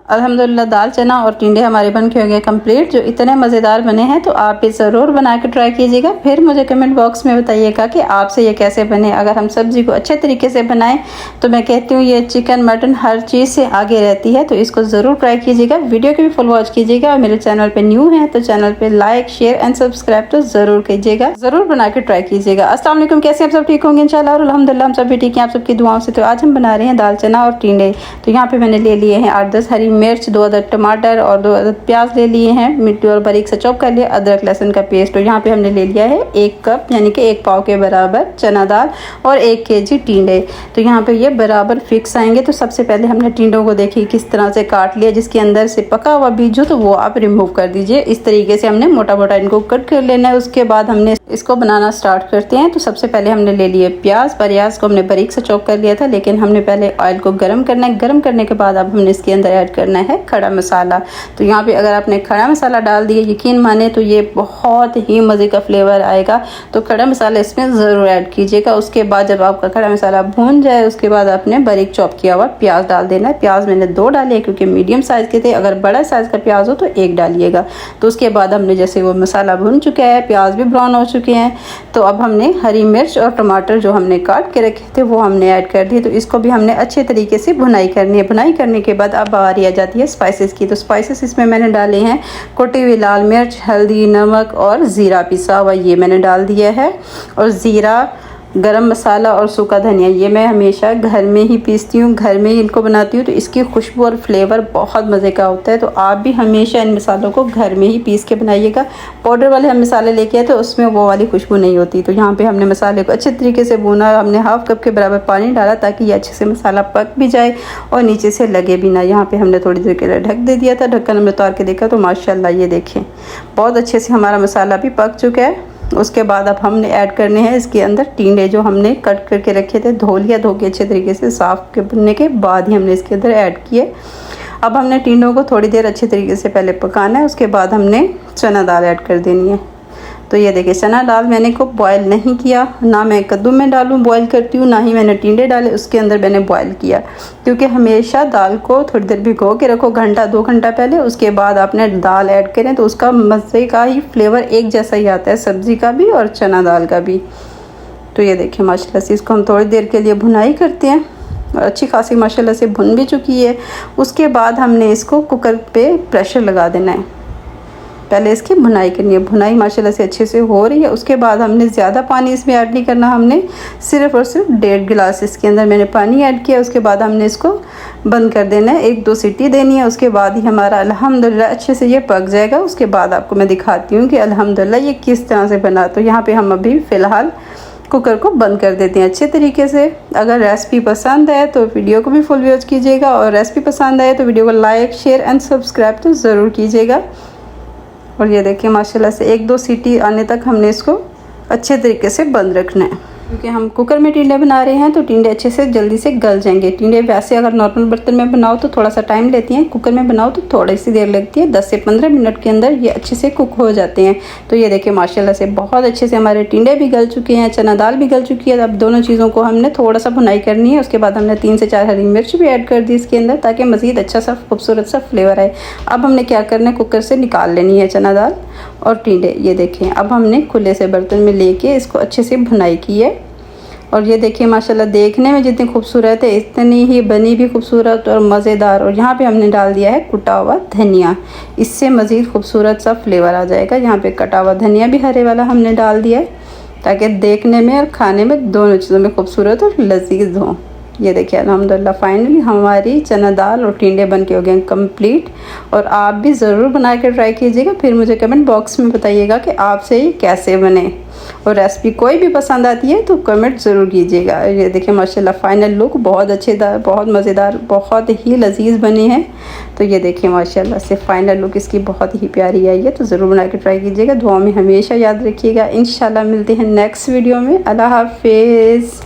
अल्हम्दुलिल्लाह दाल चना और टिंडे हमारे बन के हो गए कंप्लीट, जो इतने मज़ेदार बने हैं। तो आप भी ज़रूर बना के ट्राई कीजिएगा, फिर मुझे कमेंट बॉक्स में बताइएगा कि आपसे ये कैसे बने। अगर हम सब्ज़ी को अच्छे तरीके से बनाएं तो मैं कहती हूँ ये चिकन मटन हर चीज़ से आगे रहती है। तो इसको ज़रूर ट्राई कीजिएगा, वीडियो को भी फुल वॉच कीजिएगा। और मेरे चैनल पर न्यू है तो चैनल पर लाइक शेयर एंड सब्सक्राइब तो ज़रूर कीजिएगा, ज़रूर बना के ट्राई कीजिएगा। अस्सलाम वालेकुम, कैसे आप सब ठीक होंगे इंशाल्लाह। और अल्हम्दुलिल्लाह हम सब भी ठीक हैं आप सबकी दुआओं से। तो आज हम बना रहे हैं दाल चना और टिंडे। तो यहाँ पे मैंने ले लिए हैं 8-10 हरी मिर्च, 2 अदद टमाटर और 2 अदद प्याज ले लिए हैं, मिर्ची और बारीक से चॉप कर लिया, अदरक लहसुन का पेस्ट। तो यहाँ पे हमने ले लिया है 1 कप यानी कि 1 पाव के बराबर चना दाल और 1 केजी टिंडे। तो यहाँ पे ये बराबर फिक्स आएंगे। तो सबसे पहले हमने टिंडों को देखिए किस तरह से काट लिया, जिसके अंदर से पका हुआ बीज हो तो वो आप रिमूव कर दीजिए। इस तरीके से हमने मोटा मोटा इनको कट कर लेना है। उसके बाद हमने इसको बनाना स्टार्ट करते हैं। तो सबसे पहले हमने ले लिए प्याज को हमने बारीक से चॉप कर लिया था, लेकिन हमने पहले ऑयल को गर्म करना है। गर्म करने के बाद अब हमने इसके अंदर ऐड करना है खड़ा मसाला। तो यहाँ पे अगर आपने खड़ा मसाला डाल दिया, यकीन माने तो ये बहुत ही मज़े का फ्लेवर आएगा। तो खड़ा मसाला इसमें ज़रूर ऐड कीजिएगा। उसके बाद जब आपका खड़ा मसाला भून जाए उसके बाद आपने बारीक चॉप किया हुआ प्याज डाल देना है। प्याज मैंने 2 डाले क्योंकि मीडियम साइज़ के थे, अगर बड़ा साइज़ का प्याज हो तो 1 डालिएगा। तो उसके बाद हमने जैसे वो मसाला भून चुका है, प्याज भी ब्राउन हो चुके हैं, तो अब हमने हरी मिर्च और टमाटर जो हमने काट के रखे थे वो हमने ऐड कर दिए। तो इसको भी हमने अच्छे तरीके से भुनाई करनी है। भुनाई करने के बाद अब बारी आ जाती है स्पाइसेस की। तो स्पाइसेस इसमें मैंने डाले हैं कुटी हुई लाल मिर्च, हल्दी, नमक और ज़ीरा पिसा हुआ, ये मैंने डाल दिया है। और ज़ीरा, गरम मसाला और सूखा धनिया, ये मैं हमेशा घर में ही पीसती हूँ, घर में ही इनको बनाती हूँ। तो इसकी खुशबू और फ्लेवर बहुत मज़े का होता है। तो आप भी हमेशा इन मसालों को घर में ही पीस के बनाइएगा। पाउडर वाले हम मसाले लेके आए तो उसमें वो वाली खुशबू नहीं होती। तो यहाँ पे हमने मसाले को अच्छे तरीके से भूना। हमने हाफ कप के बराबर पानी डाला ताकि ये अच्छे से मसाला पक भी जाए और नीचे से लगे भी ना। यहाँ पर हमने थोड़ी देर के लिए ढक दे दिया था। ढक्कन हमने उतार के देखा तो माशाल्लाह ये देखें बहुत अच्छे से हमारा मसाला भी पक चुका है। उसके बाद अब हमने ऐड करने हैं इसके अंदर टिंडे, जो हमने कट करके रखे थे, धो लिया, धो के अच्छे तरीके से साफ़ करने के बाद ही हमने इसके अंदर ऐड किए। अब हमने टिंडों को थोड़ी देर अच्छे तरीके से पहले पकाना है। उसके बाद हमने चना दाल ऐड कर देनी है। तो ये देखिए चना दाल मैंने को बॉयल नहीं किया, ना मैं कद्दू में डालूं बॉयल करती हूँ, ना ही मैंने टिंडे डाले उसके अंदर मैंने बॉयल किया। क्योंकि हमेशा दाल को थोड़ी देर भिगो के रखो, घंटा 2 घंटा पहले। उसके बाद आपने दाल ऐड करें तो उसका मज़े का ही फ्लेवर एक जैसा ही आता है, सब्ज़ी का भी और चना दाल का भी। तो ये देखिए माशाल्लाह से इसको हम थोड़ी देर के लिए भुनाई करते हैं और अच्छी खासी माशाल्लाह से भुन भी चुकी है। उसके बाद हमने इसको कुकर पे प्रेशर लगा देना है। पहले इसकी भुनाई करनी है। भुनाई माशाल्लाह से अच्छे से हो रही है। उसके बाद हमने ज़्यादा पानी इसमें ऐड नहीं करना, हमने सिर्फ़ और सिर्फ 1.5 गिलास इसके अंदर मैंने पानी ऐड किया। उसके बाद हमने इसको बंद कर देना है, 1-2 सीटी देनी है। उसके बाद ही हमारा अल्हम्दुलिल्लाह अच्छे से ये पक जाएगा। उसके बाद आपको मैं दिखाती हूँ कि अल्हम्दुलिल्लाह ये किस तरह से बना। तो यहाँ पर हम अभी फ़िलहाल कुकर को बंद कर देते हैं अच्छे तरीके से। अगर रेसिपी पसंद आए तो वीडियो को भी फुल वॉच कीजिएगा, और रेसिपी पसंद आए तो वीडियो को लाइक शेयर एंड सब्सक्राइब तो ज़रूर कीजिएगा। और ये देखिए माशाल्लाह से 1-2 सीटी आने तक हमने इसको अच्छे तरीके से बंद रखना है। क्योंकि हम कुकर में टिंडे बना रहे हैं तो टिंडे अच्छे से जल्दी से गल जाएंगे। टिंडे वैसे अगर नॉर्मल बर्तन में बनाओ तो थोड़ा सा टाइम लेती हैं, कुकर में बनाओ तो थोड़ी सी देर लगती है। 10 से 15 मिनट के अंदर ये अच्छे से कुक हो जाते हैं। तो ये देखिए माशाल्लाह से बहुत अच्छे से हमारे टिंडे भी गल चुके हैं, चना दाल भी गल चुकी है। अब दोनों चीज़ों को हमने थोड़ा सा भुनाई करनी है। उसके बाद हमने 3 से 4 हरी मिर्च भी ऐड कर दी इसके अंदर ताकि मज़ीद अच्छा सा खूबसूरत सा फ्लेवर आए। अब हमने क्या करना है, कुकर से निकाल लेनी है चना दाल और टिंडे। ये देखें अब हमने खुले से बर्तन में लेके इसको अच्छे से भुनाई की है। और ये देखिए माशाल्लाह देखने में जितनी खूबसूरत है इतनी ही बनी भी खूबसूरत और मज़ेदार। और यहाँ पे हमने डाल दिया है कुटा हुआ धनिया, इससे मज़ीद खूबसूरत सा फ्लेवर आ जाएगा। यहाँ पे कटा हुआ धनिया भी हरे वाला हमने डाल दिया है ताकि देखने में और खाने में दोनों चीज़ों में खूबसूरत और लजीज हों। ये देखिए अल्हम्दुलिल्लाह फाइनली हमारी चना दाल और टिंडे बन के हो गए कंप्लीट। और आप भी ज़रूर बना के ट्राई कीजिएगा, फिर मुझे कमेंट बॉक्स में बताइएगा कि आपसे ये कैसे बने। और रेसिपी कोई भी पसंद आती है तो कमेंट ज़रूर कीजिएगा। ये देखिए माशाल्लाह फाइनल लुक बहुत अच्छेदार, बहुत मज़ेदार, बहुत ही लजीज बने हैं। तो ये देखिए माशाल्लाह से फाइनल लुक इसकी बहुत ही प्यारी आई है। तो ज़रूर बना के ट्राई कीजिएगा, दुआ में हमेशा याद रखिएगा। इंशाल्लाह मिलते हैं नेक्स्ट वीडियो में। अल्लाह हाफिज़।